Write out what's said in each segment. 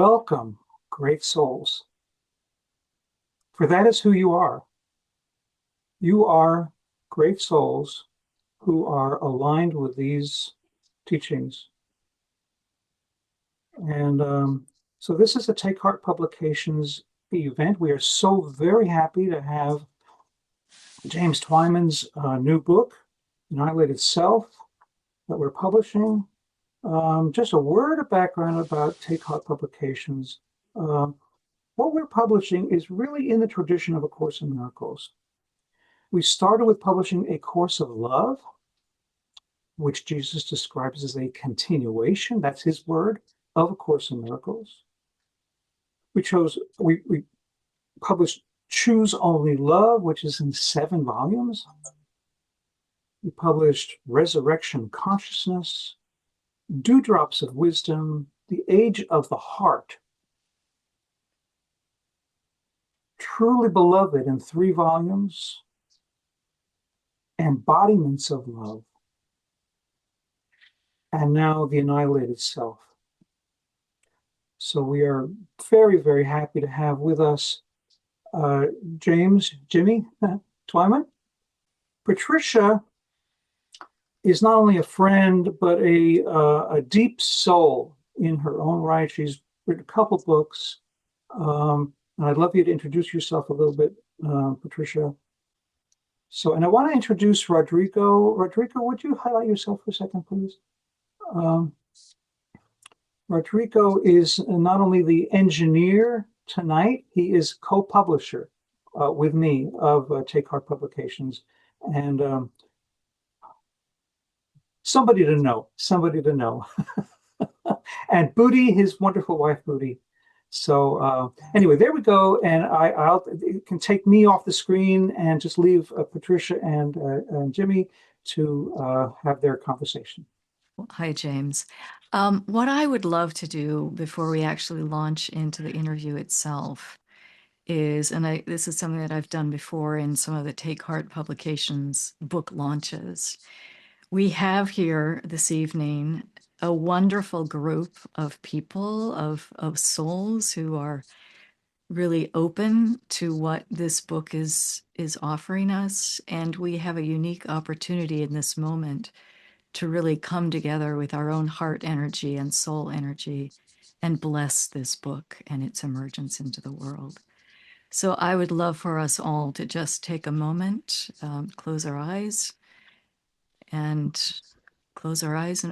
Welcome, great souls, for that is who you are. You are great souls who are aligned with these teachings. And so this is a Take Heart Publications event. We are so very happy to have James Twyman's new book, Annihilated Self, that we're publishing. Just a word of background about Take Heart Publications. What we're publishing is really in the tradition of A Course in Miracles. We started with publishing A Course of Love, which Jesus describes as a continuation, that's his word, of A Course in Miracles. We published Choose Only Love, which is in 7 volumes. We published Resurrection Consciousness, Dewdrops of Wisdom, The Age of the Heart, Truly Beloved in 3 volumes, Embodiments of Love, and now The Annihilated Self. So we are very, very happy to have with us Jimmy Twyman. Patricia is not only a friend, but a deep soul in her own right. She's written a couple books. And I'd love you to introduce yourself a little bit, Patricia. And I want to introduce Rodrigo. Rodrigo, would you highlight yourself for a second, please? Rodrigo is not only the engineer tonight, he is co-publisher with me of Take Heart Publications. And somebody to know. And Booty, his wonderful wife, Booty. So anyway, there we go. And it can take me off the screen and just leave Patricia and Jimmy to have their conversation. Hi, James. What I would love to do before we actually launch into the interview itself is, and this is something that I've done before in some of the Take Heart Publications book launches. We have here this evening a wonderful group of people, of souls who are really open to what this book is offering us. And we have a unique opportunity in this moment to really come together with our own heart energy and soul energy and bless this book and its emergence into the world. So I would love for us all to just take a moment, close our eyes and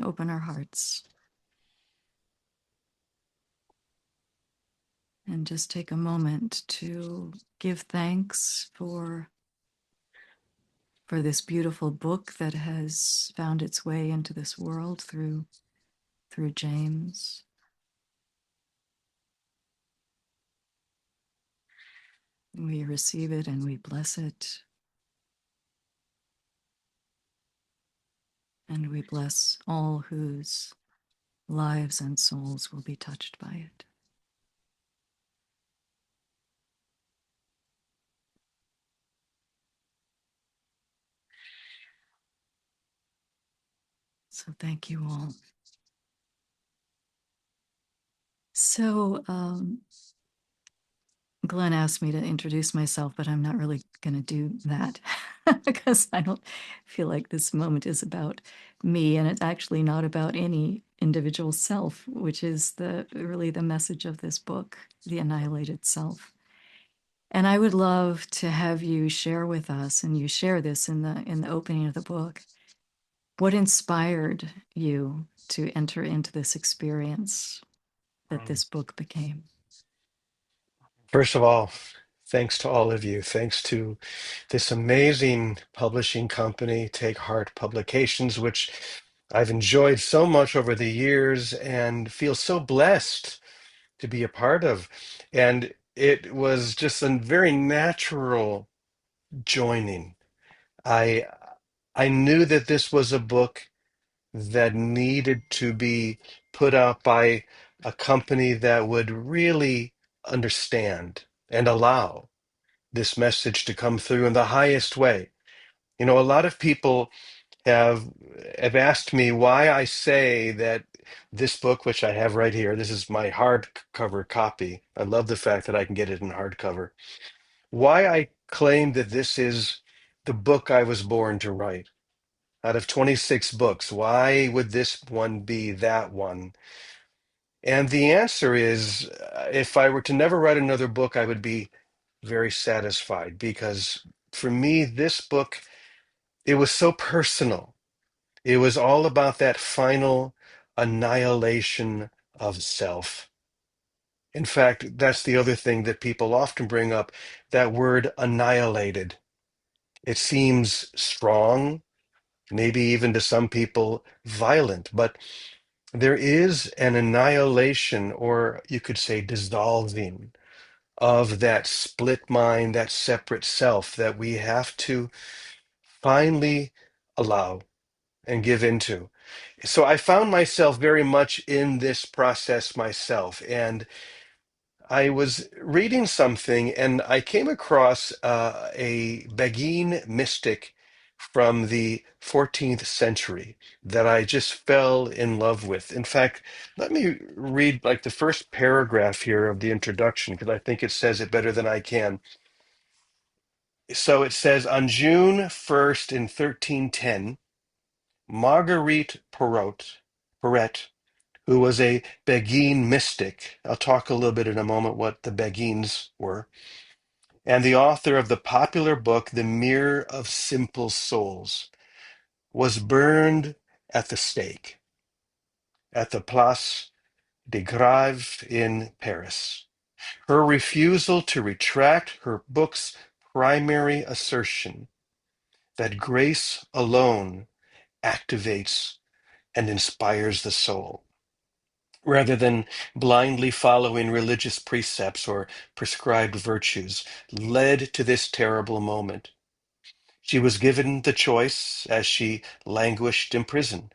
open our hearts. And just take a moment to give thanks for this beautiful book that has found its way into this world through James. We receive it and we bless it. And we bless all whose lives and souls will be touched by it. So thank you all. So Glenn asked me to introduce myself, but I'm not really going to do that because I don't feel like this moment is about me, and it's actually not about any individual self, which is really the message of this book, The Annihilated Self. And I would love to have you share with us, and you share this in the opening of the book, what inspired you to enter into this experience that this book became. First of all, thanks to all of you. Thanks to this amazing publishing company, Take Heart Publications, which I've enjoyed so much over the years and feel so blessed to be a part of. And it was just a very natural joining. I I knew that this was a book that needed to be put out by a company that would really understand and allow this message to come through in the highest way. You know, a lot of people have have asked me why I say that this book, which I have right here, this is my hardcover copy. I love the fact that I can get it in hardcover. Why I claim that this is the book I was born to write. Out of 26 books, why would this one be that one? And the answer is, if I were to never write another book, I would be very satisfied because for me, this book, it was so personal. It was all about that final annihilation of self. In fact, that's the other thing that people often bring up, that word annihilated. It seems strong, maybe even to some people violent, but there is an annihilation, or you could say dissolving, of that split mind, that separate self that we have to finally allow and give into. So I found myself very much in this process myself. And I was reading something and I came across a Beguine mystic from the 14th century that I just fell in love with. In fact, let me read like the first paragraph here of the introduction because I think it says it better than I can. So it says, on June 1st in 1310, Marguerite Porete, who was a Beguine mystic. I'll talk a little bit in a moment what the Beguines were, and the author of the popular book, The Mirror of Simple Souls, was burned at the stake at the Place de Grève in Paris. Her refusal to retract her book's primary assertion that grace alone activates and inspires the soul, rather than blindly following religious precepts or prescribed virtues, led to this terrible moment. She was given the choice as she languished in prison: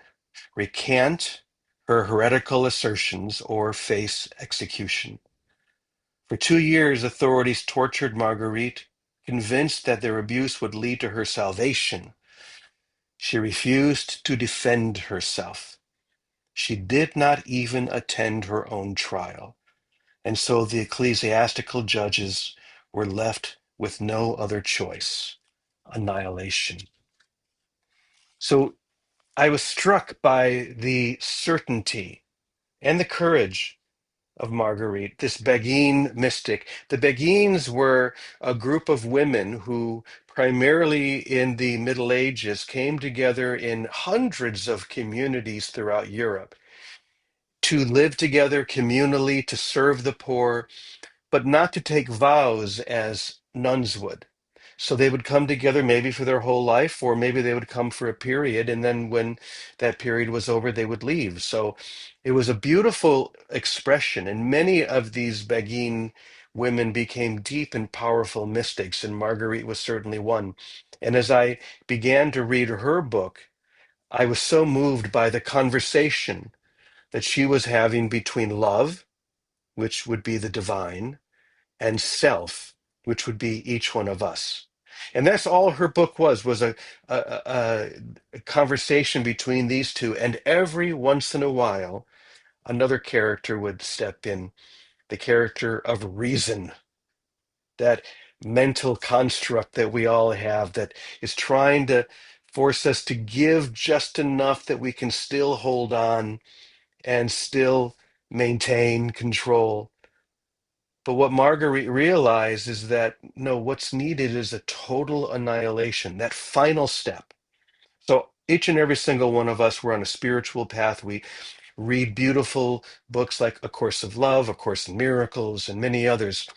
recant her heretical assertions or face execution. For 2 years, authorities tortured Marguerite, convinced that their abuse would lead to her salvation. She refused to defend herself. She did not even attend her own trial. And so the ecclesiastical judges were left with no other choice: annihilation. So I was struck by the certainty and the courage of Marguerite, this Beguine mystic. The Beguines were a group of women who, primarily in the Middle Ages, came together in hundreds of communities throughout Europe to live together communally, to serve the poor, but not to take vows as nuns would. So they would come together maybe for their whole life, or maybe they would come for a period, and then when that period was over, they would leave. So it was a beautiful expression, and many of these Beguine women became deep and powerful mystics, and Marguerite was certainly one. And as I began to read her book, I was so moved by the conversation that she was having between love, which would be the divine, and self, which would be each one of us. And that's all her book was a conversation between these two. And every once in a while, another character would step in, the character of reason, that mental construct that we all have that is trying to force us to give just enough that we can still hold on and still maintain control. But what Marguerite realized is that no, what's needed is a total annihilation, that final step. So each and every single one of us, we're on a spiritual path. We read beautiful books like A Course of Love, A Course in Miracles, and many others.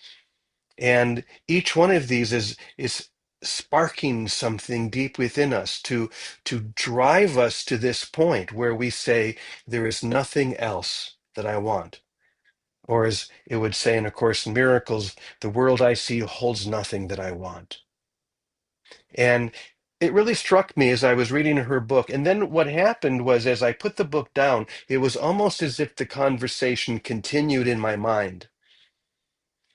And each one of these is sparking something deep within us to drive us to this point where we say, there is nothing else that I want. Or as it would say in A Course in Miracles, the world I see holds nothing that I want. And it really struck me as I was reading her book. And then what happened was, as I put the book down, it was almost as if the conversation continued in my mind.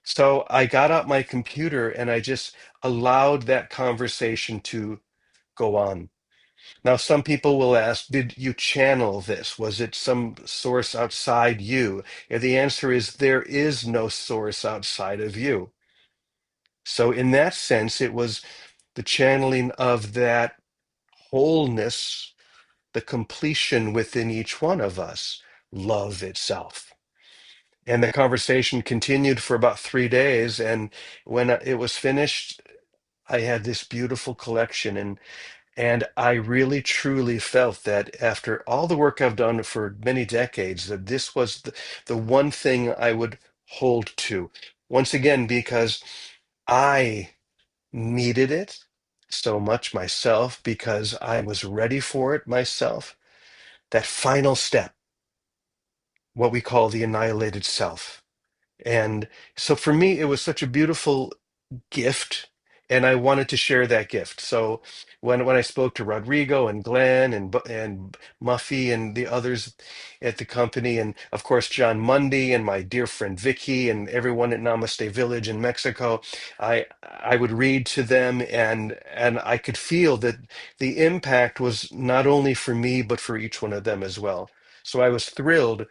So I got out my computer and I just allowed that conversation to go on. Now, some people will ask, did you channel this? Was it some source outside you? And the answer is there is no source outside of you. So, in that sense, it was the channeling of that wholeness, the completion within each one of us, love itself. And the conversation continued for about 3 days. And when it was finished, I had this beautiful collection. And I really truly felt that after all the work I've done for many decades, that this was the one thing I would hold to. Once again, because I needed it so much myself, because I was ready for it myself. That final step, what we call the annihilated self. And so for me, it was such a beautiful gift, and I wanted to share that gift. So when I spoke to Rodrigo and Glenn and Muffy and the others at the company, and of course John Mundy and my dear friend Vicky and everyone at Namaste Village in Mexico, I would read to them, and I could feel that the impact was not only for me but for each one of them as well. So I was thrilled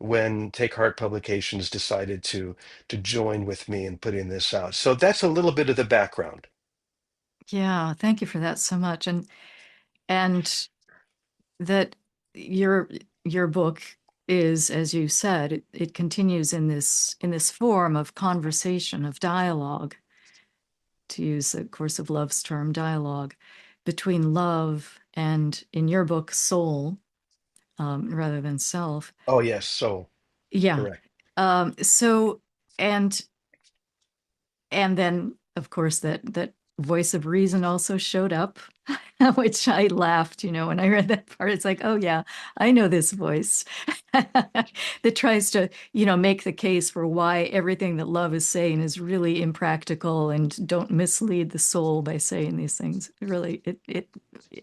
when Take Heart Publications decided to join with me in putting this out. So that's a little bit of the background. Yeah, thank you for that so much. And that your your book is, as you said, it continues in this form of conversation, of dialogue, to use the Course of Love's term, dialogue, between love and, in your book, soul, rather than self. Oh, yes, so Yeah. correct. So, and and then, of course, that voice of reason also showed up, which I laughed, when I read that part. It's like, oh yeah, I know this voice that tries to, make the case for why everything that love is saying is really impractical, and don't mislead the soul by saying these things. Really,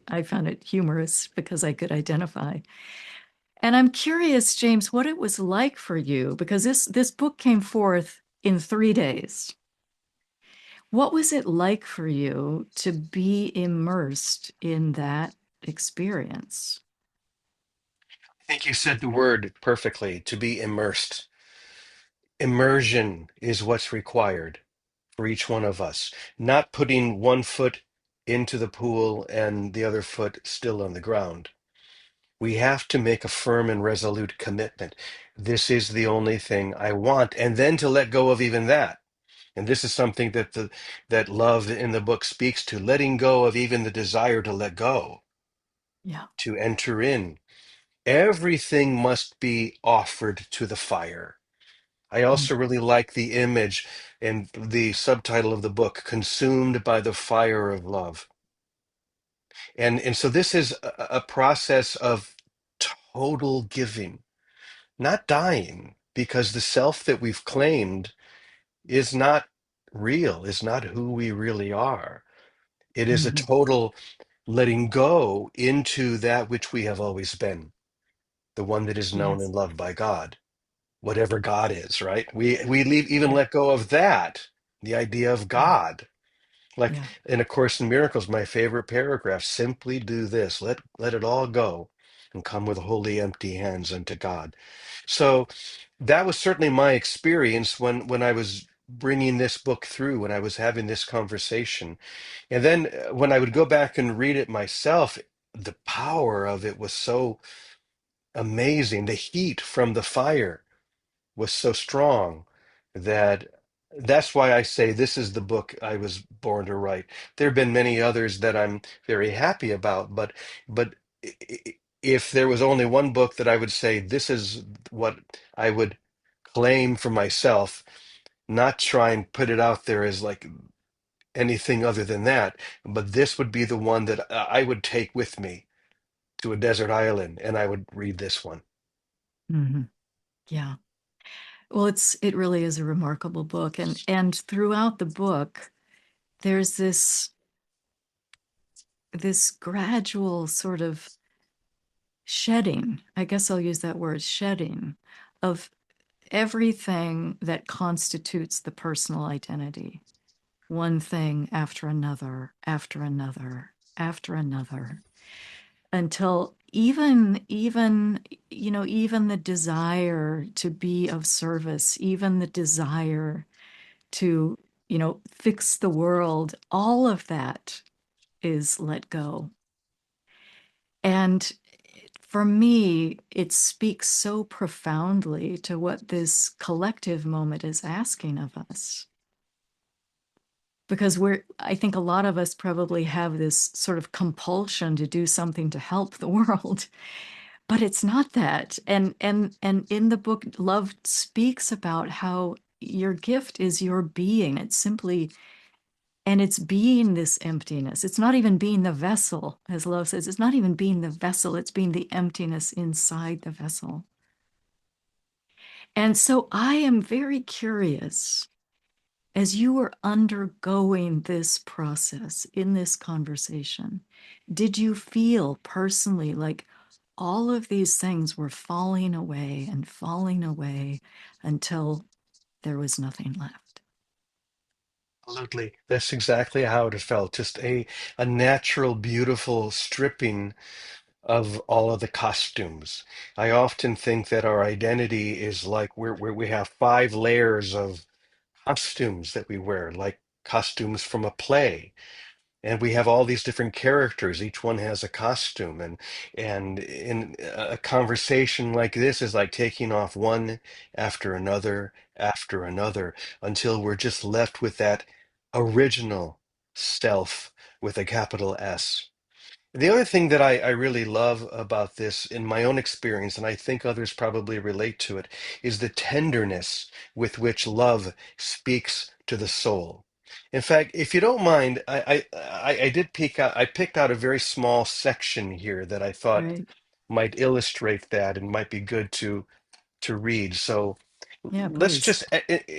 I found it humorous because I could identify. And I'm curious, James, what it was like for you, because this book came forth in 3 days. What was it like for you to be immersed in that experience? I think you said the word perfectly, to be immersed. Immersion is what's required for each one of us, not putting one foot into the pool and the other foot still on the ground. We have to make a firm and resolute commitment. This is the only thing I want, and then to let go of even that. And this is something that love in the book speaks to, letting go of even the desire to let go, Yeah. to enter in. Everything must be offered to the fire. I Mm. also really like the image and the subtitle of the book, Consumed by the Fire of Love. And so this is a process of total giving, not dying, because the self that we've claimed is not real, is not who we really are. It is a Mhm. total letting go into that which we have always been, the one that is known Yes. and loved by God, whatever God is, right? We leave, even Yeah. let go of that, the idea of Yeah. God. Like Yeah. in A Course in Miracles, my favorite paragraph, simply do this, let it all go and come with wholly empty hands unto God. So that was certainly my experience when I was bringing this book through, when I was having this conversation. And then when I would go back and read it myself, the power of it was so amazing. The heat from the fire was so strong that that's why I say this is the book I was born to write. There have been many others that I'm very happy about, but if there was only one book that I would say this is what I would claim for myself, not try and put it out there as like anything other than that, but this would be the one that I would take with me to a desert island and I would read this one. Hmm. Yeah. Well, it really is a remarkable book, and throughout the book, there's this gradual sort of shedding. I guess I'll use that word, shedding, of everything that constitutes the personal identity. One thing after another, after another, after another. until even the desire to be of service, even the desire to, fix the world, all of that is let go. And for me, it speaks so profoundly to what this collective moment is asking of us. Because I think a lot of us probably have this sort of compulsion to do something to help the world, but it's not that. And in the book, Love speaks about how your gift is your being. It's being this emptiness. It's not even being the vessel, as Love says, it's not even being the vessel, it's being the emptiness inside the vessel. And so I am very curious, as you were undergoing this process in this conversation, did you feel personally like all of these things were falling away and falling away until there was nothing left? Absolutely. That's exactly how it felt. Just a natural, beautiful stripping of all of the costumes. I often think that our identity is like we have five layers of costumes that we wear, like costumes from a play. And we have all these different characters. Each one has a costume, and in a conversation like this is like taking off one after another, until we're just left with that original self with a capital S. The other thing that I really love about this in my own experience, and I think others probably relate to it, is the tenderness with which love speaks to the soul. In fact, if you don't mind, I did peek out, I picked out a very small section here that I thought Right. might illustrate that and might be good to read. So Yeah, let's please. just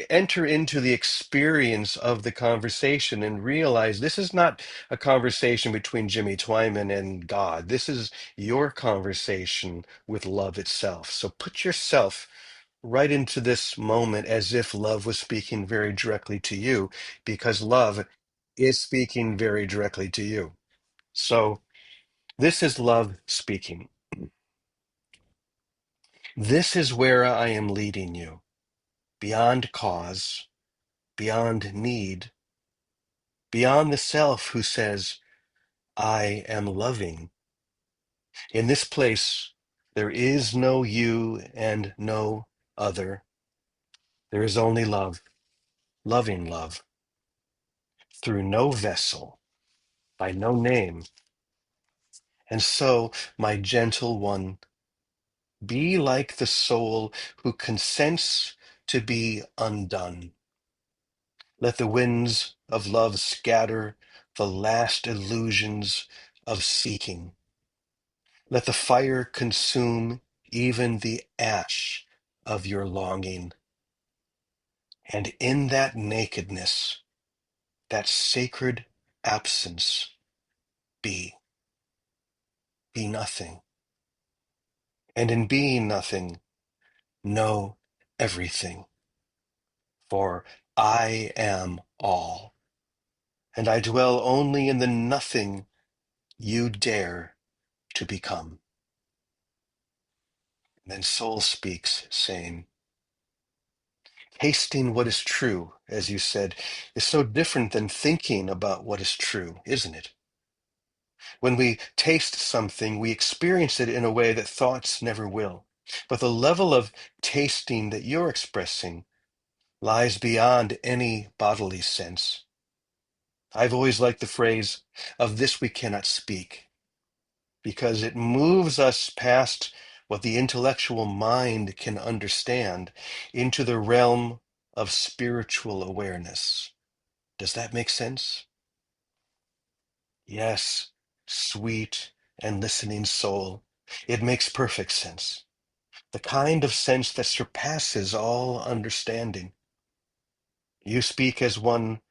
enter into the experience of the conversation and realize this is not a conversation between Jimmy Twyman and God. This is your conversation with love itself. So put yourself right into this moment as if love was speaking very directly to you, because love is speaking very directly to you. So this is love speaking. This is where I am leading you, beyond cause, beyond need, beyond the self who says, I am loving. In this place, there is no you and no other. There is only love, loving love, through no vessel, by no name. And so, my gentle one, be like the soul who consents to be undone. Let the winds of love scatter the last illusions of seeking. Let the fire consume even the ash of your longing. And in that nakedness, that sacred absence, be. Be nothing. And in being nothing, know everything. For I am all, and I dwell only in the nothing you dare to become. And then Soul speaks, saying, tasting what is true, as you said, is so different than thinking about what is true, isn't it? When we taste something, we experience it in a way that thoughts never will. But the level of tasting that you're expressing lies beyond any bodily sense. I've always liked the phrase, of this we cannot speak, because it moves us past what the intellectual mind can understand into the realm of spiritual awareness. Does that make sense? Yes, sweet and listening soul. It makes perfect sense. The kind of sense that surpasses all understanding. You speak as one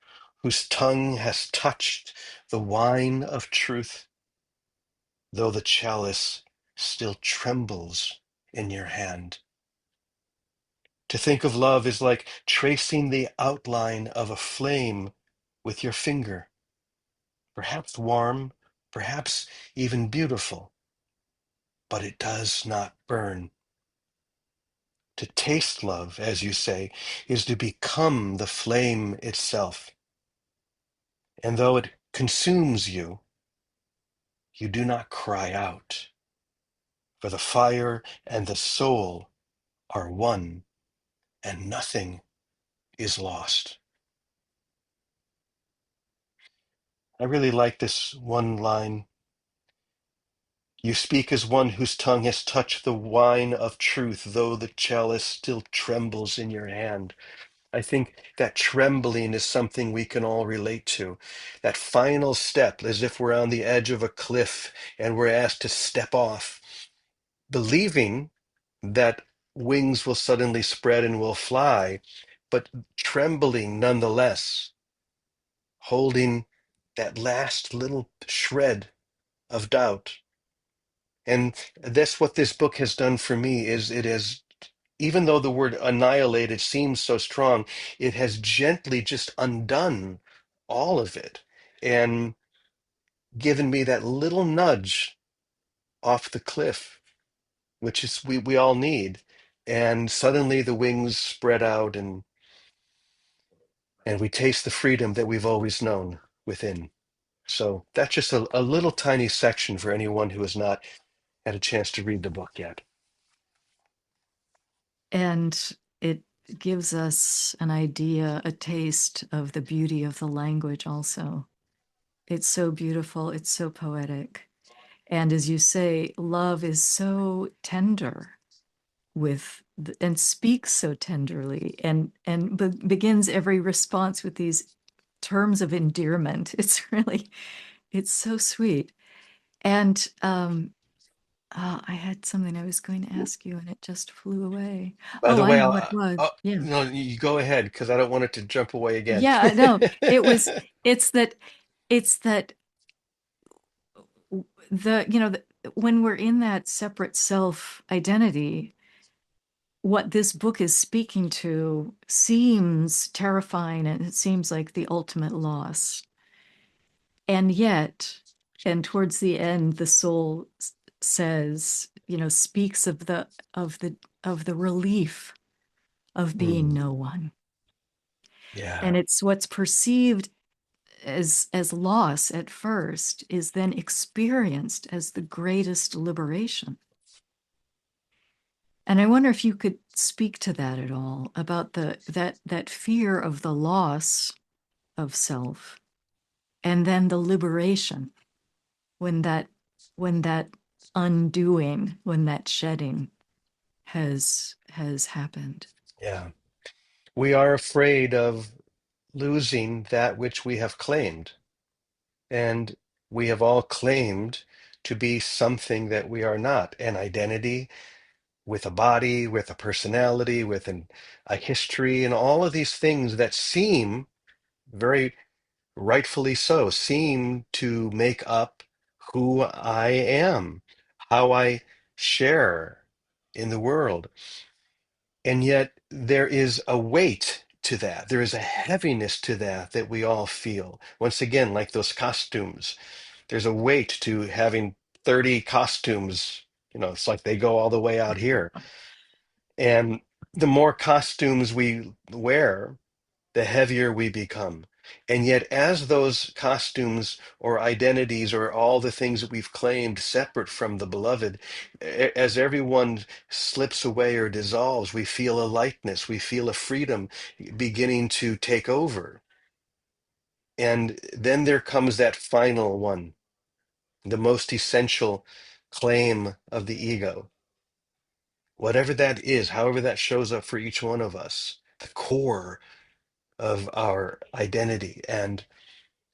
whose tongue has touched the wine of truth, though the chalice still trembles in your hand. To think of love is like tracing the outline of a flame with your finger, perhaps warm, perhaps even beautiful. but it does not burn. To taste love, as you say, is to become the flame itself. And though it consumes you, you do not cry out, for the fire and the soul are one, and nothing is lost. I really like this one line. You speak as one whose tongue has touched the wine of truth, though the chalice still trembles in your hand. I think that trembling is something we can all relate to. That final step, as if we're on the edge of a cliff and we're asked to step off, believing that wings will suddenly spread and we'll fly, but trembling nonetheless, holding that last little shred of doubt. And that's what this book has done for me, is it has, even though the word annihilated seems so strong, it has gently just undone all of it and given me that little nudge off the cliff, which is we all need. And suddenly the wings spread out, and we taste the freedom that we've always known within. So that's just a little tiny section for anyone who has not had a chance to read the book yet. And it gives us an idea, a taste of the beauty of the language also. It's so beautiful, it's so poetic. And as you say, love is so tender and speaks so tenderly and begins every response with these terms of endearment. It's so sweet. And I had something I was going to ask you and it just flew away. By Oh, the I way, know what it was. Yeah. no, you go ahead because I don't want it to jump away again. Yeah, no, it's that, it's that when we're in that separate self identity, what this book is speaking to seems terrifying and it seems like the ultimate loss. And yet, and towards the end, the soul says, speaks of the of the relief of being Mm, no one. And yeah, it's what's perceived as loss at first is then experienced as the greatest liberation. And I wonder if you could speak to that at all, about that fear of the loss of self and then the liberation when that undoing, when that shedding has happened. yeah. We are afraid of losing that which we have claimed. And we have all claimed to be something that we are not, an identity with a body, with a personality, with a history, and all of these things that seem very rightfully so, seem to make up who I am, how I share in the world. And yet there is a weight to that. There is a heaviness to that that we all feel. Once again, like those costumes, there's a weight to having 30 costumes. It's like they go all the way out here. And the more costumes we wear, the heavier we become. And yet, as those costumes or identities or all the things that we've claimed separate from the beloved, as everyone slips away or dissolves, we feel a lightness, we feel a freedom beginning to take over. And then there comes that final one, the most essential claim of the ego. Whatever that is, however that shows up for each one of us, the core of our identity. And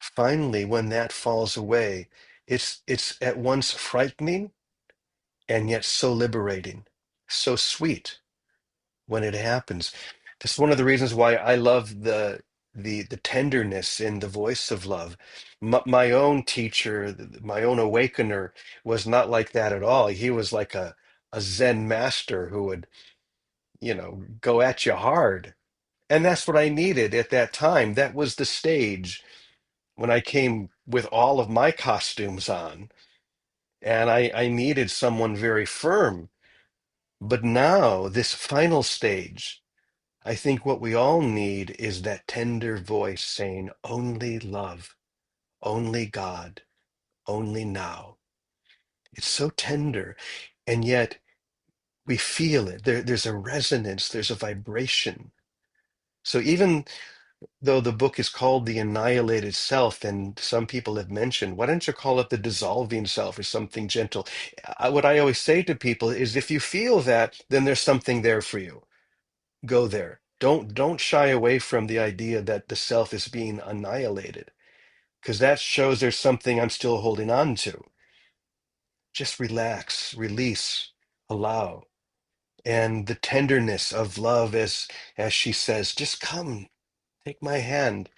finally, when that falls away, it's at once frightening and yet so liberating, so sweet when it happens. That's one of the reasons why I love the tenderness in the voice of love. My own teacher, my own awakener, was not like that at all. He was like a Zen master who would, go at you hard. And that's what I needed at that time. That was the stage when I came with all of my costumes on. and I needed someone very firm. But now, this final stage, I think what we all need is that tender voice saying, only love, only God, only now. It's so tender, and yet we feel it. There's a resonance, there's a vibration. So even though the book is called The Annihilated Self, and some people have mentioned, why don't you call it The Dissolving Self or something gentle? What I always say to people is if you feel that, then there's something there for you. Go there. Don't shy away from the idea that the self is being annihilated, because that shows there's something I'm still holding on to. Just relax, release, allow. And the tenderness of love, as she says, just come, take my hand.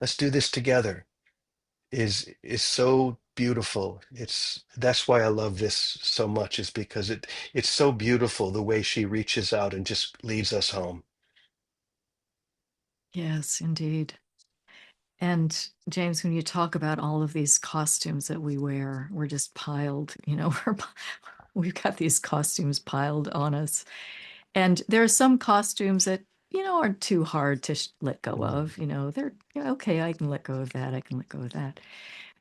Let's do this together. Is so beautiful. That's why I love this so much, is because it's so beautiful the way she reaches out and just leads us home. Yes, indeed. And James, when you talk about all of these costumes that we wear, we're just piled, we've got these costumes piled on us. And there are some costumes that, aren't too hard to let go Mm. of. They're okay, I can let go of that. I can let go of that.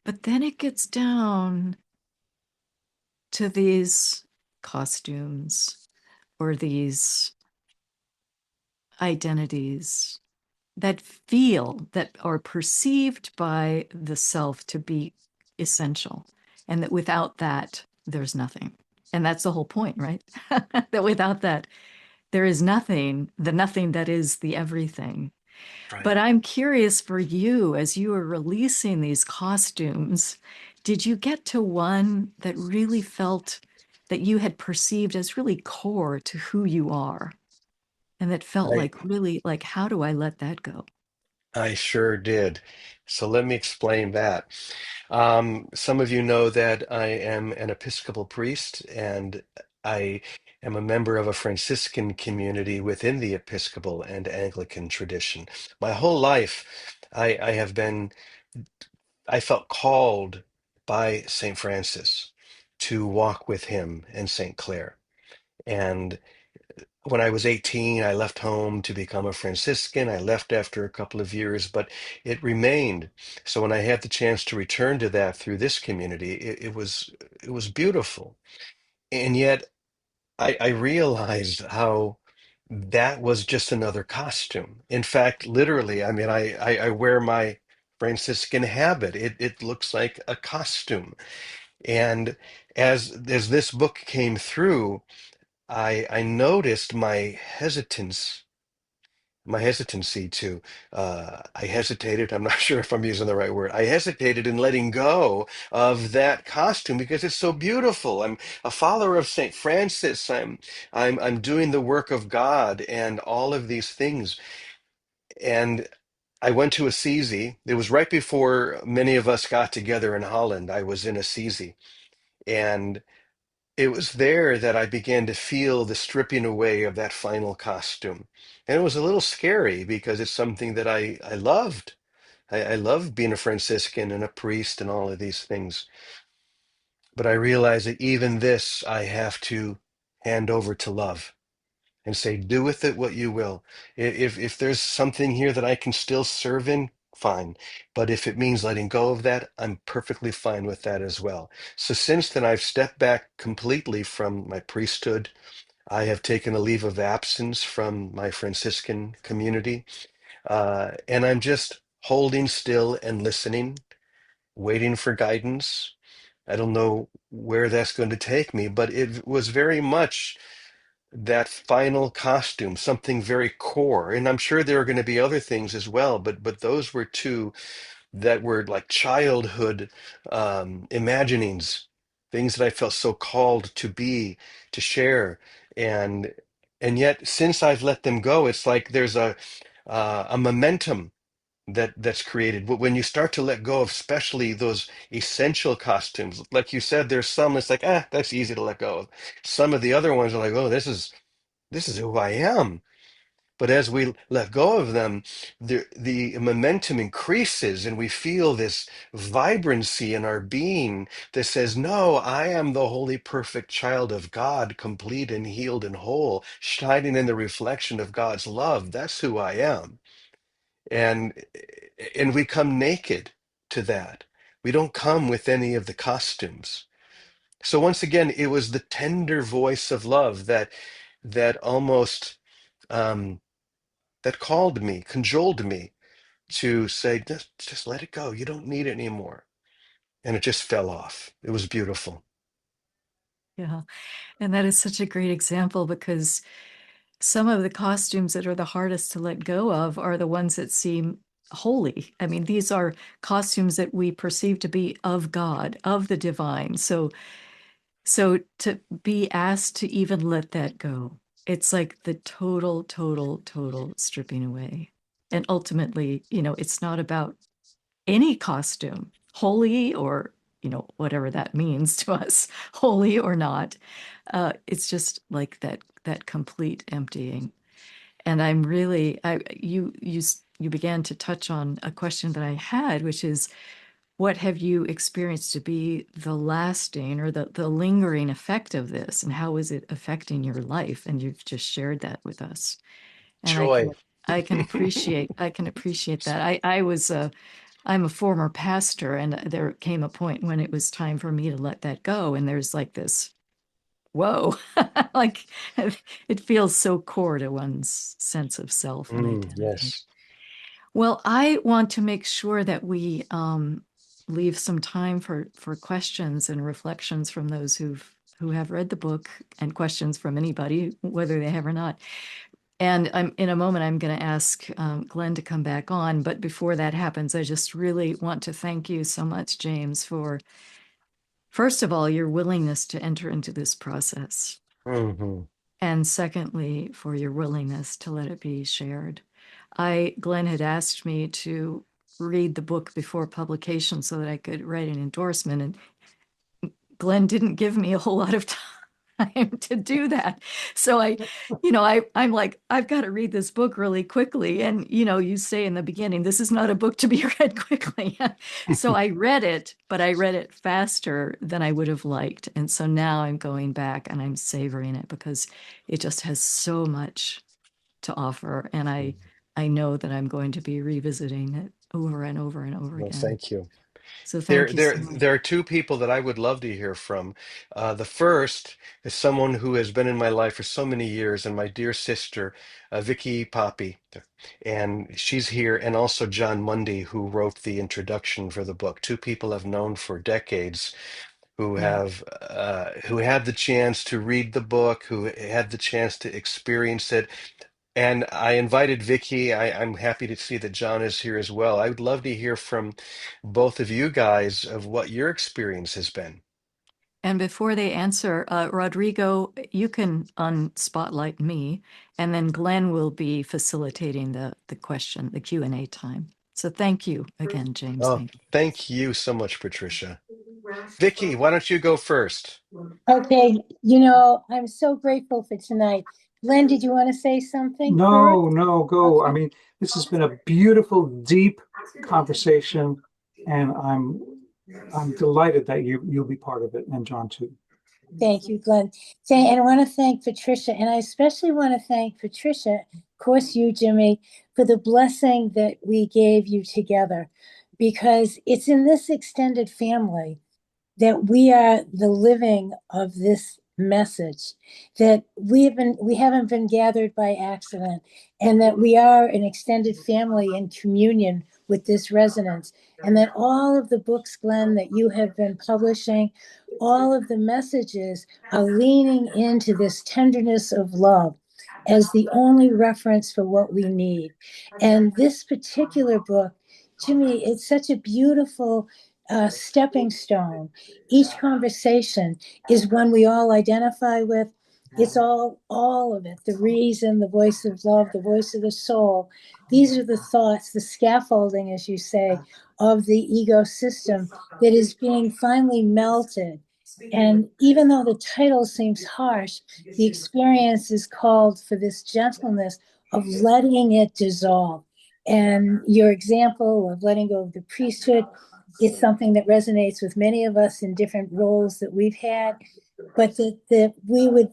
But then it gets down to these costumes or these identities that feel that are perceived by the self to be essential, and that without that there's nothing. And that's the whole point, right? That without that there is nothing, the nothing that is the everything. Right. But I'm curious, for you, as you were releasing these costumes, did you get to one that really felt that you had perceived as really core to who you are, and that felt I like really like, how do I let that go? I sure did. So let me explain that. Some of you know that I am an Episcopal priest, and I am a member of a Franciscan community within the Episcopal and Anglican tradition. My whole life, I have been, I felt called by St. Francis to walk with him and St. Clare. And when I was 18, I left home to become a Franciscan. I left after a couple of years, but it remained. So when I had the chance to return to that through this community, it was beautiful. And yet I realized how that was just another costume. In fact, literally, I mean, I wear my Franciscan habit. It looks like a costume. And as this book came through, I noticed my hesitancy to I hesitated, I'm not sure if I'm using the right word. I hesitated in letting go of that costume because it's so beautiful. I'm a follower of Saint Francis. I'm doing the work of God and all of these things. And I went to Assisi. It was right before many of us got together in Holland. I was in Assisi. And it was there that I began to feel the stripping away of that final costume. And it was a little scary because it's something that I loved. I loved being a Franciscan and a priest and all of these things. But I realized that even this I have to hand over to love and say, do with it what you will. If there's something here that I can still serve in, fine. But if it means letting go of that, I'm perfectly fine with that as well. So since then, I've stepped back completely from my priesthood. I have taken a leave of absence from my Franciscan community, and I'm just holding still and listening, waiting for guidance. I don't know where that's going to take me, but it was very much that final costume, something very core. And I'm sure there are going to be other things as well, but those were two that were like childhood imaginings, things that I felt so called to be, to share, and and yet since I've let them go, it's like there's a momentum that's created. But when you start to let go of, especially those essential costumes, like you said, there's some it's like that's easy to let go of. Some of the other ones are like, oh, this is who I am. But as we let go of them, the momentum increases and we feel this vibrancy in our being that says, no, I am the holy, perfect child of God, complete and healed and whole, shining in the reflection of God's love. That's who I am. And and we come naked to that. We don't come with any of the costumes. So once again, it was the tender voice of love that almost um, that called me, cajoled me to say, just let it go. You don't need it anymore. And it just fell off. It was beautiful. Yeah. And that is such a great example because some of the costumes that are the hardest to let go of are the ones that seem holy. I mean, these are costumes that we perceive to be of God, of the divine. So to be asked to even let that go, it's like the total, total, total stripping away. And ultimately, it's not about any costume, holy or, whatever that means to us, holy or not. It's just like that complete emptying. And I'm really, you began to touch on a question that I had, which is, what have you experienced to be the lasting or the lingering effect of this, and how is it affecting your life? And you've just shared that with us, and Joy. I can appreciate that. I'm a former pastor, and there came a point when it was time for me to let that go, and there's like this, whoa, like it feels so core to one's sense of self and identity. Yes. Well, I want to make sure that we leave some time for questions and reflections from those who have read the book, and questions from anybody, whether they have or not. And in a moment, I'm going to ask Glenn to come back on. But before that happens, I just really want to thank you so much, James, for, first of all, your willingness to enter into this process. Hmm. And secondly, for your willingness to let it be shared. Glenn had asked me to read the book before publication so that I could write an endorsement. And Glenn didn't give me a whole lot of time to do that. So I'm like, I've got to read this book really quickly. And, you say in the beginning, this is not a book to be read quickly. So I read it, but I read it faster than I would have liked. And so now I'm going back and I'm savoring it because it just has so much to offer. And I know that I'm going to be revisiting it over and over and over Well, again. thank you. So There, thank you there, so much. there are two people that I would love to hear from. The first is someone who has been in my life for so many years, and my dear sister, Vicky Poppy, and she's here, and also John Mundy, who wrote the introduction for the book. Two people I've known for decades, who Yeah. who had the chance to read the book, who had the chance to experience it. And I invited Vicky. I'm happy to see that John is here as well. I would love to hear from both of you guys of what your experience has been. And before they answer, Rodrigo, you can unspotlight me, and then Glenn will be facilitating the question, the Q&A time. So thank you again, James. Oh, Thank you. thank you so much, Patricia. Vicky, why don't you go first? Okay, I'm so grateful for tonight. Glenn, did you want to say something first? No, no, go. I Okay. mean, this has been a beautiful, deep conversation, and I'm delighted that you'll be part of it, and John too. Thank you, Glenn. And I want to thank Patricia, and I especially want to thank Patricia, of course, you, Jimmy, for the blessing that we gave you together, because it's in this extended family that we are the living of this message, that we haven't been gathered by accident, and that we are an extended family in communion with this resonance, and that all of the books, Glenn, that you have been publishing, all of the messages are leaning into this tenderness of love as the only reference for what we need. And this particular book, Jimmy, it's such a beautiful stepping stone. Each conversation is one we all identify with. It's all of it, the reason, the voice of love, the voice of the soul. These are the thoughts, the scaffolding, as you say, of the ego system that is being finally melted. And even though the title seems harsh, the experience is called for this gentleness of letting it dissolve. And your example of letting go of the priesthood is something that resonates with many of us in different roles that we've had, but that we would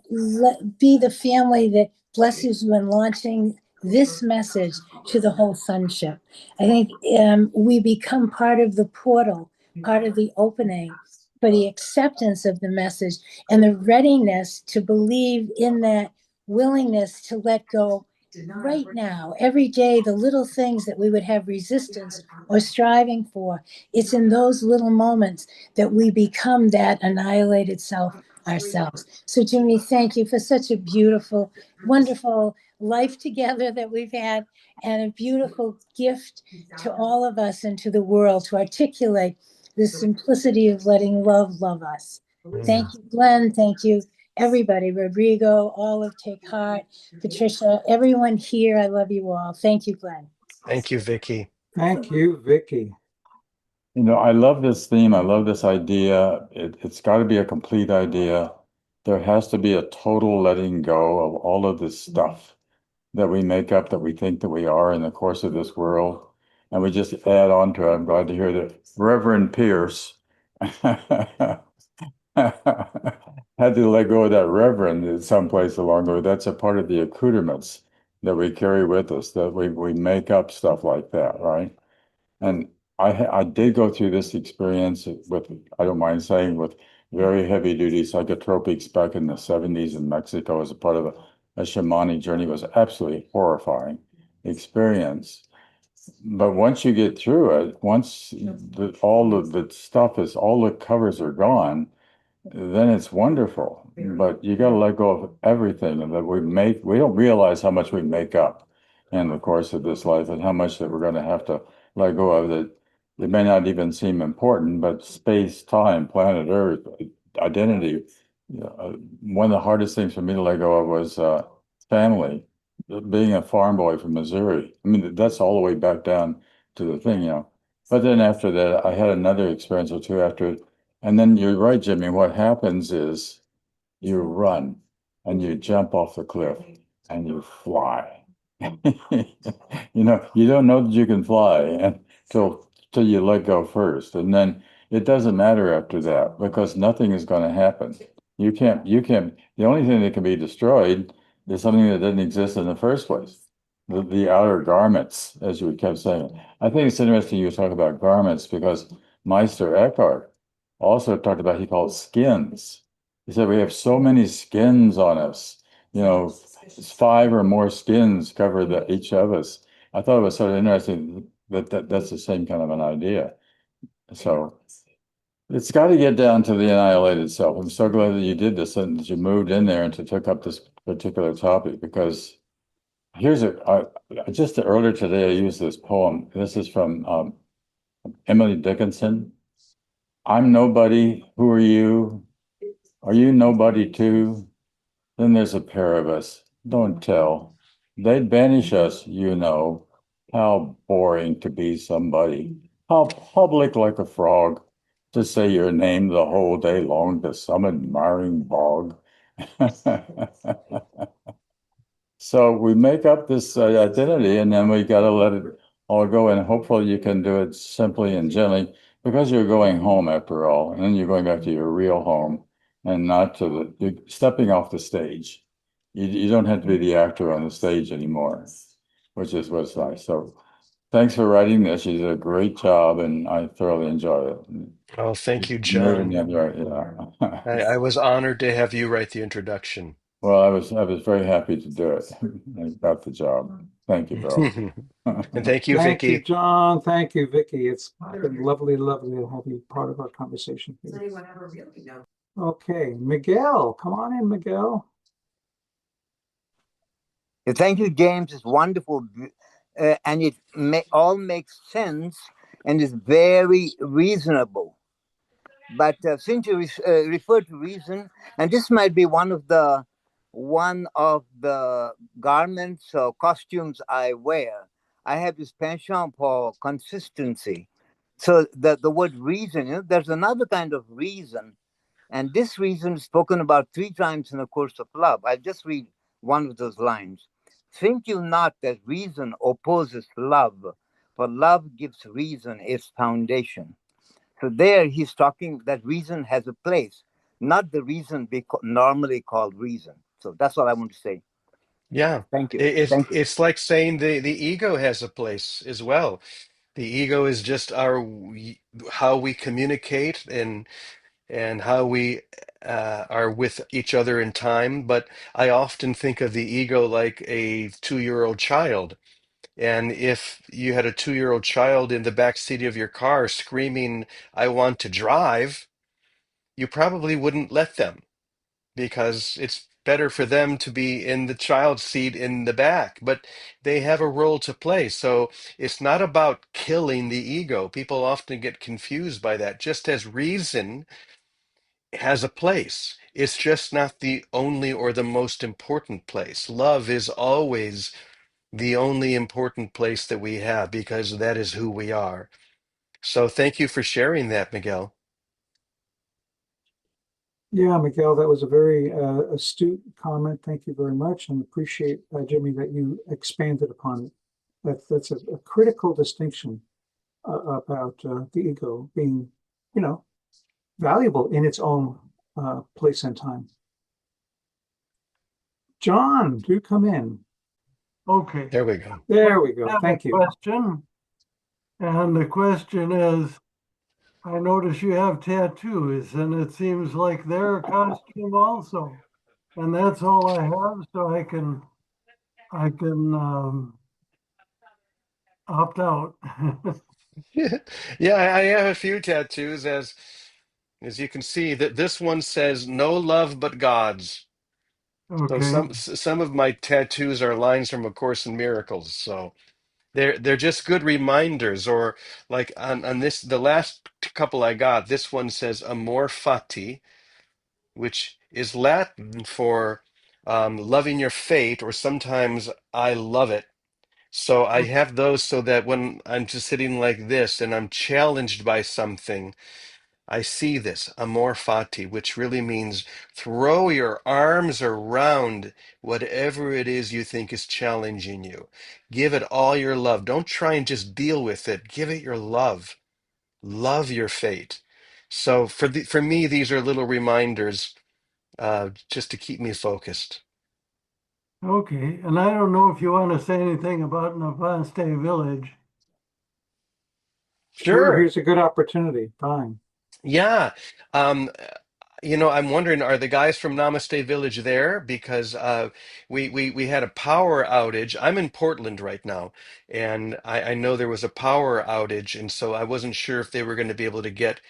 be the family that blesses you in launching this message to the whole sonship. I think we become part of the portal, part of the opening for the acceptance of the message and the readiness to believe in that willingness to let go right now, every day, the little things that we would have resistance or striving for. It's in those little moments that we become that annihilated self ourselves. So, Jimmy, thank you for such a beautiful, wonderful life together that we've had, and a beautiful gift to all of us and to the world to articulate the simplicity of letting love love us. Thank you, Glenn. Thank you, everybody. Rodrigo, all of Take Heart, Patricia, everyone here. I love you all. Thank you, Glenn. Thank you, Vicky. Thank you, Vicky. You know, I love this theme. I love this idea. It's got to be a complete idea. There has to be a total letting go of all of this stuff that we make up, that we think that we are in the course of this world. And we just add on to it. I'm glad to hear that Reverend Pierce had to let go of that reverend at some place along the way. That's a part of the accoutrements that we carry with us, that we make up stuff like that, right? And I did go through this experience with, I don't mind saying, with very heavy duty psychotropics back in the 70s in Mexico as a part of a shamanic journey. It was absolutely horrifying experience. But once you get through it, once all of the stuff is, all the covers are gone, then it's wonderful. But you got to let go of everything that we don't realize how much we make up in the course of this life, and how much that we're going to have to let go of that. It may not even seem important, but space, time, planet Earth, identity. One of the hardest things for me to let go of was family. Being a farm boy from Missouri. I mean, that's all the way back down to the thing, But then after that, I had another experience or two after it. And then you're right, Jimmy. What happens is you run and you jump off the cliff and you fly. You don't know that you can fly until you let go first. And then it doesn't matter after that, because nothing is going to happen. The only thing that can be destroyed is something that didn't exist in the first place. The outer garments, as you kept saying. I think it's interesting you talk about garments, because Meister Eckhart also talked about, he called skins. He said we have so many skins on us. 5 or more skins cover each of us. I thought it was sort of interesting that's the same kind of an idea. So it's got to get down to the annihilated self. I'm so glad that you did this and that you moved in there and took up this particular topic, because just earlier today I used this poem. This is from Emily Dickinson. I'm nobody. Who are you? Are you nobody too? Then there's a pair of us. Don't tell. They'd banish us, How boring to be somebody. How public like a frog to say your name the whole day long to some admiring bog. So we make up this identity, and then we got to let it all go. And hopefully you can do it simply and gently, because you're going home after all. And then you're going back to your real home, and not you're stepping off the stage. You don't have to be the actor on the stage anymore, which is what's nice. So thanks for writing this. You did a great job, and I thoroughly enjoyed it. Oh, thank you, Moving John. in the right, yeah. I was honored to have you write the introduction. Well, I was very happy to do it. I got the job. Thank you, Bill. And thank you, Thank you, Vicky. John. Thank you, Vicky. It's been lovely, lovely to have you part of our conversation here. Okay, Miguel, come on in, Miguel. Thank you, James. It's wonderful. And it all makes sense and is very reasonable. But since you refer to reason, and this might be one of the garments or costumes I wear, I have this penchant for consistency. So the word reason, there's another kind of reason. And this reason is spoken about 3 times in the course of love. I'll just read one of those lines. Think you not that reason opposes love, for love gives reason its foundation. So there he's talking that reason has a place, not the reason normally called reason. So that's all I want to say. Yeah. Thank you. It's Thank you. it's like saying the ego has a place as well. The ego is just our how we communicate and how we are with each other in time. But I often think of the ego like a 2-year-old child. And if you had a 2-year-old child in the back seat of your car screaming, "I want to drive," you probably wouldn't let them because it's better for them to be in the child's seat in the back. But they have a role to play. So it's not about killing the ego. People often get confused by that. Just as reason has a place, it's just not the only or the most important place. Love is always the only important place that we have because that is who we are. So thank you for sharing that, Miguel. Yeah, Miguel, that was a very astute comment. Thank you very much, and appreciate, Jimmy, that you expanded upon it. That's a critical distinction about the ego being, you know, valuable in its own place and time. John, do come in. Okay. There we go. There we go. I have Thank a you. question, and the question is, I notice you have tattoos, and it seems like they're a costume also. And that's all I have, so I can opt out. Yeah, I have a few tattoos as you can see that this one says no love but God's. So Okay. some of my tattoos are lines from A Course in Miracles. So they're just good reminders. Or like on this the last couple I got, this one says Amor Fati, which is Latin for loving your fate, or sometimes I love it. So I have those so that when I'm just sitting like this and I'm challenged by something, I see this, amor fati, which really means throw your arms around whatever it is you think is challenging you. Give it all your love. Don't try and just deal with it. Give it your love. Love your fate. So for me, these are little reminders just to keep me focused. Okay, and I don't know if you want to say anything about Namaste Village. Sure, Sure. here's a good opportunity. Fine. Yeah. Um, I'm wondering, are the guys from Namaste Village there? Because we had a power outage. I'm in Portland right now, and I know there was a power outage, and so I wasn't sure if they were going to be able to get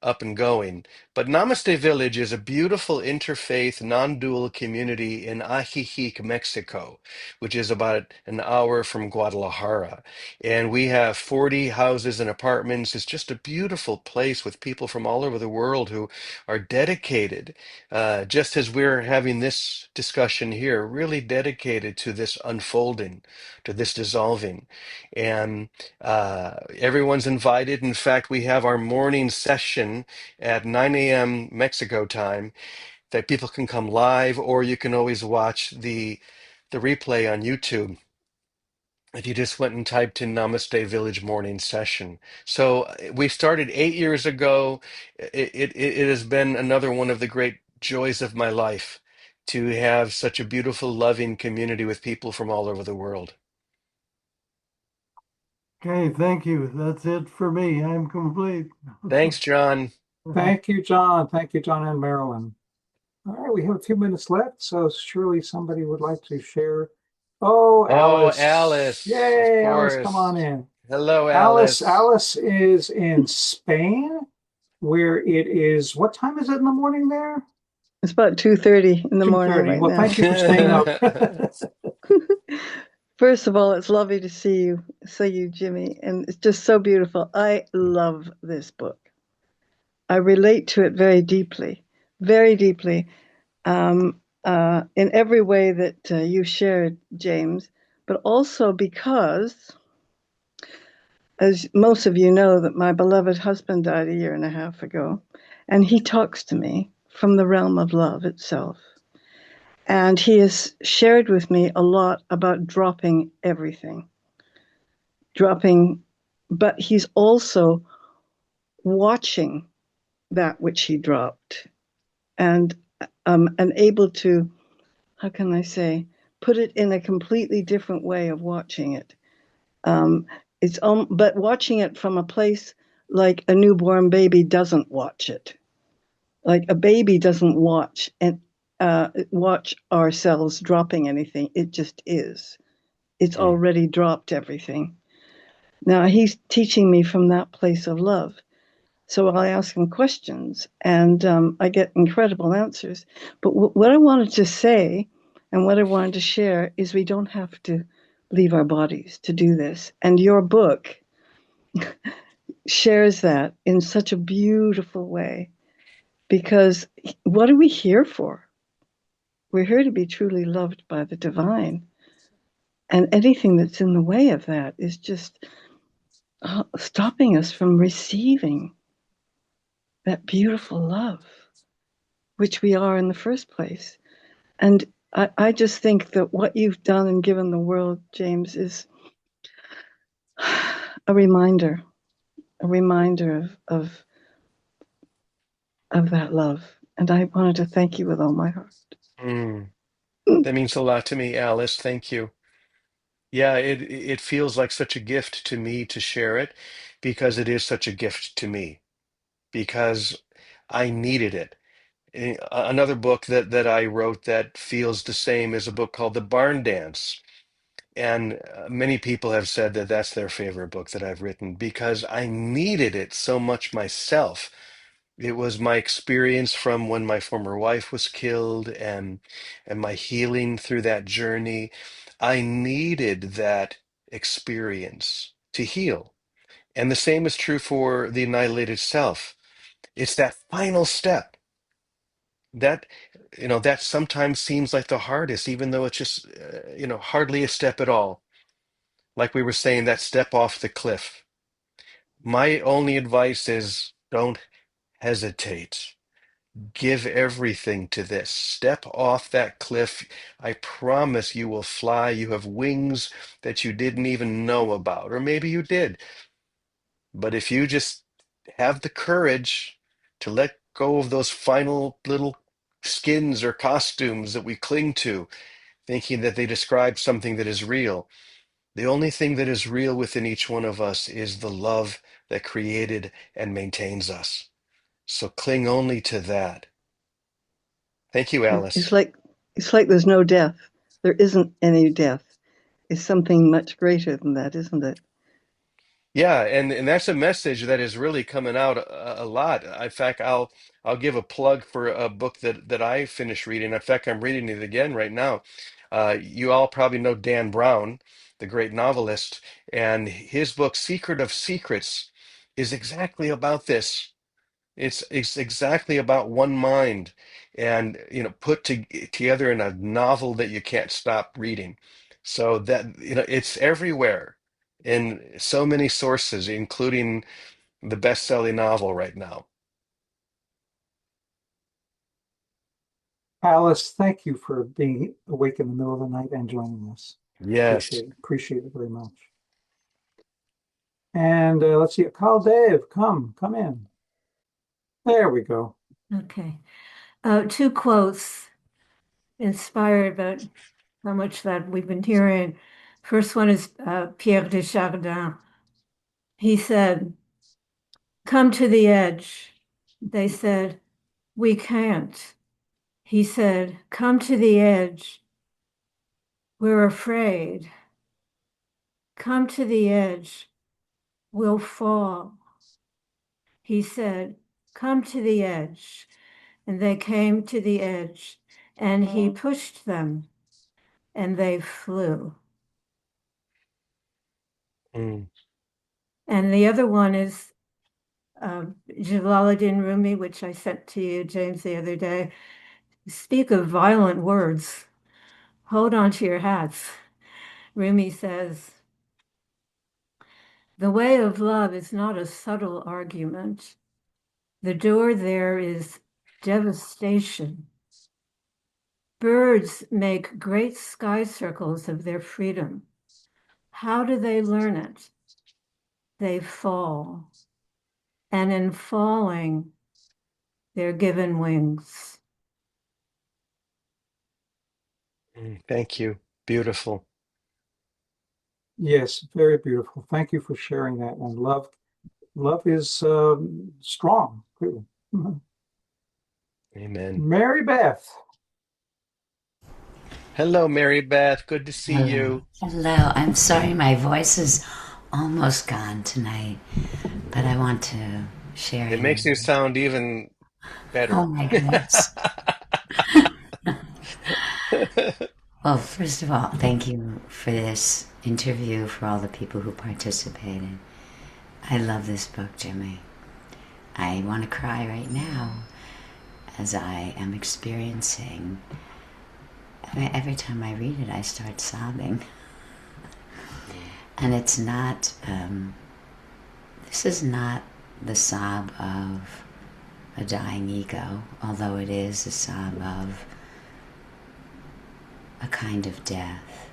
up and going. But Namaste Village is a beautiful interfaith, non-dual community in Ajijic, Mexico, which is about an hour from Guadalajara. And we have 40 houses and apartments. It's just a beautiful place with people from all over the world who are dedicated, just as we're having this discussion here, really dedicated to this unfolding, to this dissolving. And everyone's invited. In fact, we have our morning session at 9 a.m. Mexico time that people can come live, or you can always watch the replay on YouTube if you just went and typed in Namaste Village Morning Session. So we started 8 years ago. It has been another one of the great joys of my life to have such a beautiful, loving community with people from all over the world. Okay, thank you. That's it for me. I'm complete. Thanks, John. Thank you, John. Thank you, John and Marilyn. All right, we have a few minutes left, so surely somebody would like to share. Oh, Oh, Alice. Alice, of Yay, Alice, come on course. in. Hello, Alice, Alice. Alice is in Spain, where it is, what time is it in the morning there? It's about 2:30 in the morning 2:30. right Well, now. thank you for staying up. First of all, it's lovely to see you, Jimmy, and it's just so beautiful. I love this book. I relate to it very deeply, in every way that you shared, James, but also because, as most of you know, that my beloved husband died a year and a half ago, and he talks to me from the realm of love itself. And he has shared with me a lot about dropping everything, but he's also watching that which he dropped and able to, how can I say, put it in a completely different way of watching it. But watching it from a place like a newborn baby doesn't watch it. Like a baby doesn't watch ourselves dropping anything. It just is. It's already dropped everything. Now he's teaching me from that place of love. So I ask him questions and I get incredible answers. But what I wanted to say and what I wanted to share is we don't have to leave our bodies to do this. And your book shares that in such a beautiful way because what are we here for? We're here to be truly loved by the divine. And anything that's in the way of that is just stopping us from receiving that beautiful love, which we are in the first place. And I just think that what you've done and given the world, James, is a reminder of that love. And I wanted to thank you with all my heart. Mm. That means a lot to me, Alice. Thank you. Yeah, it feels like such a gift to me to share it because it is such a gift to me because I needed it. Another book that I wrote that feels the same is a book called The Barn Dance. And many people have said that that's their favorite book that I've written because I needed it so much myself. It was my experience from when my former wife was killed and my healing through that journey. I needed that experience to heal. And the same is true for the annihilated self. It's that final step that that sometimes seems like the hardest, even though it's just hardly a step at all. Like we were saying, that step off the cliff. My only advice is don't hesitate. Give everything to this. Step off that cliff. I promise you will fly. You have wings that you didn't even know about, or maybe you did. But if you just have the courage to let go of those final little skins or costumes that we cling to, thinking that they describe something that is real, the only thing that is real within each one of us is the love that created and maintains us. So cling only to that. Thank you, It's Alice. like it's like there's no death. There isn't any death. It's something much greater than that, isn't it? Yeah, and that's a message that is really coming out a lot. In fact, I'll give a plug for a book that I finished reading. In fact, I'm reading it again right now. You all probably know Dan Brown, the great novelist, and his book Secret of Secrets is exactly about this. It's exactly about one mind, and put together in a novel that you can't stop reading. So that it's everywhere in so many sources, including the best-selling novel right now. Alice, thank you for being awake in the middle of the night and joining us. Yes. Appreciate it very much. And let's see, call Dave. Come in. There we go. Okay. Two quotes inspired about how much that we've been hearing. First one is Pierre Desjardins. He said, "Come to the edge." They said, "We can't." He said, "Come to the edge. We're afraid. Come to the edge. We'll fall." He said, "Come to the edge." And they came to the edge, and he pushed them, and they flew. Mm. And the other one is Jalaluddin Rumi, which I sent to you, James, the other day. Speak of violent words. Hold on to your hats. Rumi says, "The way of love is not a subtle argument. The door there is devastation. Birds make great sky circles of their freedom. How do they learn it? They fall. And in falling, they're given wings. Thank you. Beautiful. Yes, very beautiful. Thank you for sharing that. And love is strong, clearly. Amen. Mary Beth. Hello, Mary Beth. Good to see Hello. you. Hello. I'm sorry my voice is almost gone tonight, but I want to share It it makes you anyway. sound even Oh better. my goodness. Well, first of all, thank you for this interview, for all the people who participated. I love this book, Jimmy. I want to cry right now as I am experiencing. Every time I read it, I start sobbing. And it's not, this is not the sob of a dying ego, although it is a sob of a kind of death.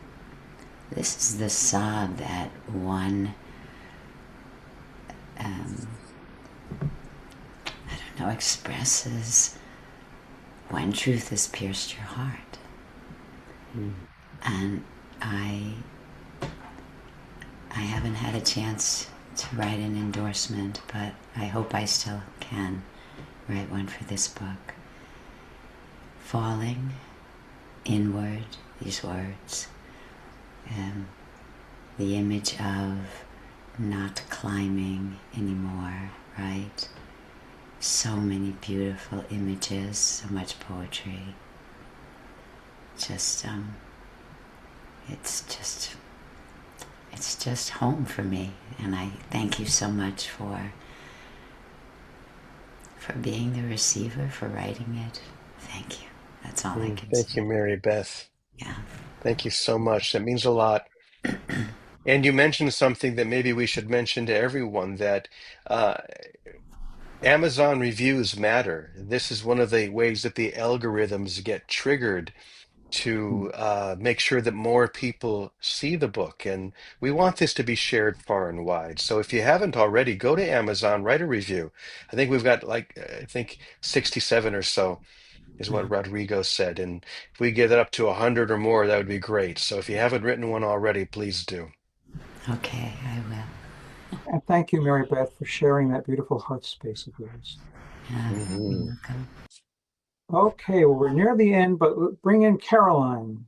This is the sob that one, I don't know, expresses when truth has pierced your heart. And I haven't had a chance to write an endorsement, but I hope I still can write one for this book. Falling inward, these words, the image of not climbing anymore, right? So many beautiful images, so much poetry. It's just home for me, and I thank you so much for being the receiver, for writing it. Thank you. That's all I can Thank you, say. Mary Beth. Yeah. Thank you so much. That means a lot. And you mentioned something that maybe we should mention to everyone, that uh, Amazon reviews matter. This is one of the ways that the algorithms get triggered to make sure that more people see the book. And we want this to be shared far and wide. So if you haven't already, go to Amazon, write a review. I think we've got I think 67 or so is what Rodrigo said. And if we get it up to 100 or more, that would be great. So if you haven't written one already, please do. Okay, I will. And thank you, Mary Beth, for sharing that beautiful heart space of yours. You're Mhm. welcome. Okay, well, we're near the end, but bring in Caroline.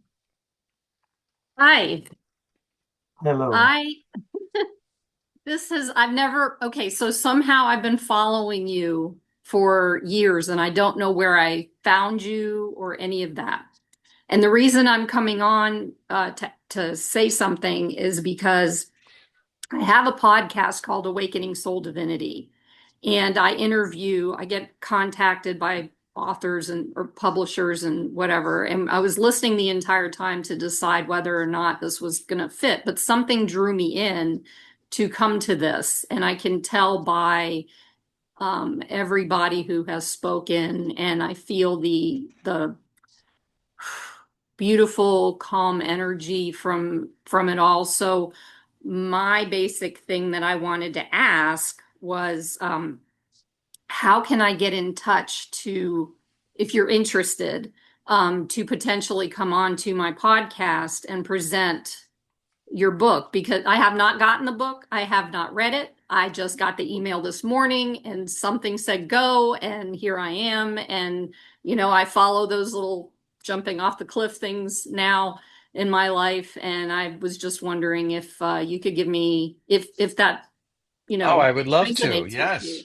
Hi, Hello. I I've never, okay, so somehow I've been following you for years and I don't know where I found you or any of that. And the reason I'm coming on to say something is because I have a podcast called Awakening Soul Divinity, and I get contacted by authors and or publishers and whatever. And I was listening the entire time to decide whether or not this was going to fit, but something drew me in to come to this, and I can tell by everybody who has spoken, and I feel the beautiful, calm energy from it all. So my basic thing that I wanted to ask was, how can I get in touch to, if you're interested, to potentially come on to my podcast and present your book? Because I have not gotten the book. I have not read it. I just got the email this morning and something said go, and here I am. And, I follow those little jumping off the cliff things now in my life. And I was just wondering if you could give me, if that, Oh, I would love to. resonates with you. Yes.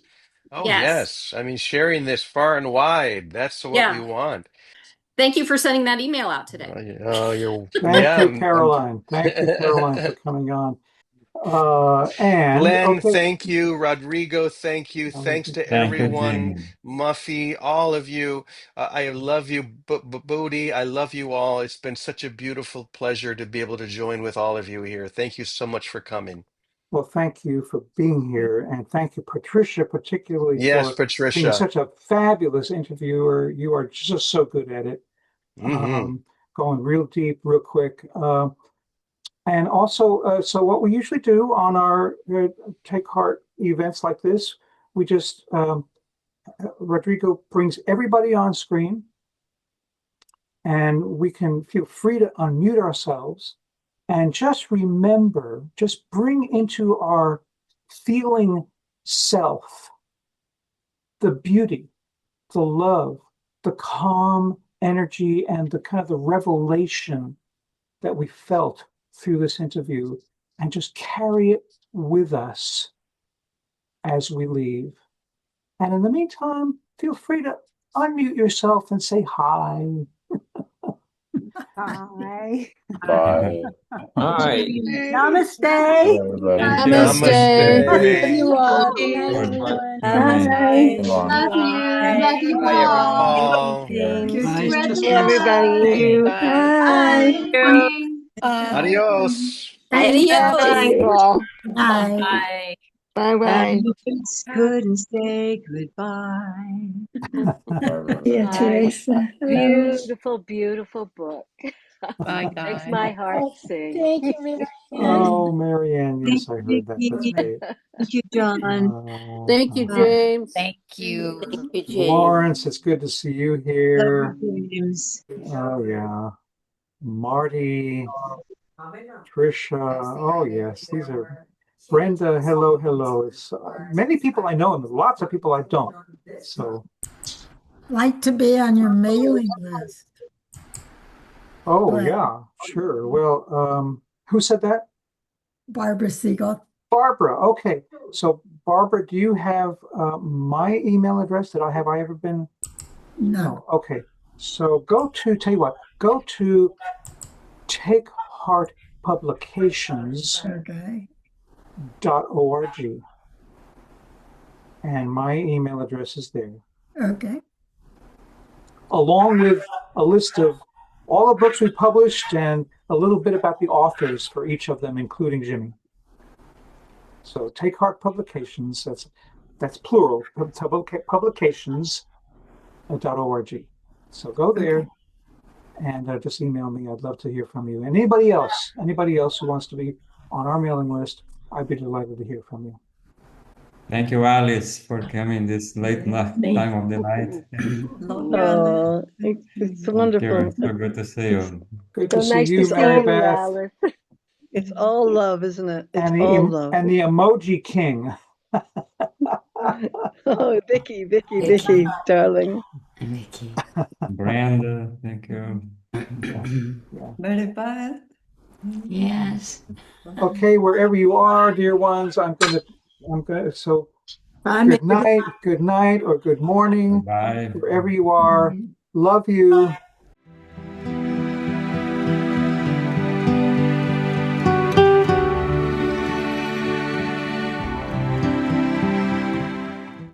Oh, Yes. yes. I mean, sharing this far and wide, that's what we Yeah. want. Thank you for sending that email out today. Oh, Thank yeah. you, Caroline. Thank you, Caroline, for coming on. And Glenn, okay, thank you. Rodrigo, thank you. Thanks to Thank you, everyone. Jamie. Muffy, all of you. I love you, Bodhi. I love you all. It's been such a beautiful pleasure to be able to join with all of you here. Thank you so much for coming. well, thank you for being here. And thank you, Patricia, particularly Yes, for being Patricia. such a fabulous interviewer. You are just so good at it. going real deep, real quick. And also, so what we usually do on our Take Heart events like this, we just, Rodrigo brings everybody on screen, and we can feel free to unmute ourselves and just remember, just bring into our feeling self the beauty, the love, the calm energy, and the kind of the revelation that we felt through this interview, and just carry it with us as we leave. And in the meantime, feel free to unmute yourself and say hi. Hi. Bye. Hi. Namaste. Namaste. Love you all. Good Good. night, everyone. Bye. Long. Love you. Love you Bye, all. all. James. Nice to Thank see you, everybody. Bye. Bye. Adios. Bye. Bye. Bye. It's good and say goodbye. Bye. Yeah, Teresa. Hello. Beautiful, beautiful book. Bye, Makes guys. my heart Oh, sing. thank you, Marianne. Oh, Marianne, Thank yes, I you, heard that. That's Vicki. great. Thank you, John. Thank you, Uh, James. Thank you. Thank you, James. Lawrence, it's good to see you love here. you, James. Oh, yeah. Marty, Trisha. Oh, yes, these are Brenda. Hello, hello. It's many people I know and lots of people I don't. So, Like to be on your mailing list. oh, Glenn. yeah, sure. Well, who said that? Barbara Siegel. Barbara. Okay. So, Barbara, do you have my email address? Have I ever been? No. Okay. So tell you what, go to Take Heart Publications.org, Okay. and my email address is there, Okay. along with a list of all the books we published and a little bit about the authors for each of them, including Jimmy. So Take Heart Publications, that's plural, publications.org. So go there. Okay. And just email me. I'd love to hear from you. And anybody else who wants to be on our mailing list, I'd be delighted to hear from you. Thank you, Alice, for coming this late time of the night. Oh, it's Thank wonderful. you. So good to see you. Good So to see nice to you, see Mary you, Beth, Alice. It's all love, isn't it? It's and all love. the emoji king. Oh, Vicky, Vicky. darling. Vicky. Brenda, thank you. Yeah. Very bad. Yes. Okay, wherever you are, dear ones, I'm gonna. So good night, or good morning, Bye. wherever you are. Love you.